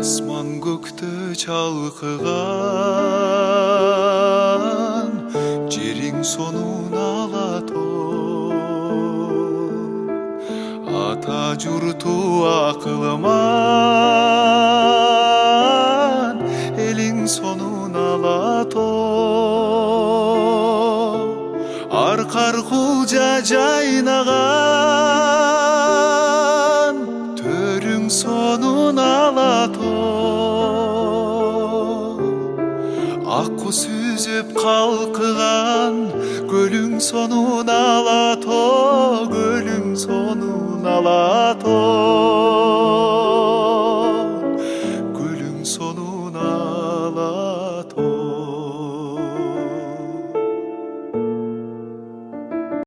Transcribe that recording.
Асман көктө чалкыган, жериң сонун алатон. Ата журту акылман, элиң сонун алатон. Аркар кулжа жайнаган, төрүң сонун алатон. Ак куз үзүп калкыган, көлүң сонун алатон, көлүң сонун алатон. Ак куз үзүп калкыган, көлүң сонун алатон. Ак куз үзүп калкыган, көлүң сонун алатон. Көлүң сонун алатон. Ак куз үзүп калкыган, көлүң сонун алатон. Көлүң сонун алатон. Ак куз үзүп калкыган, көлүң сонун алатон.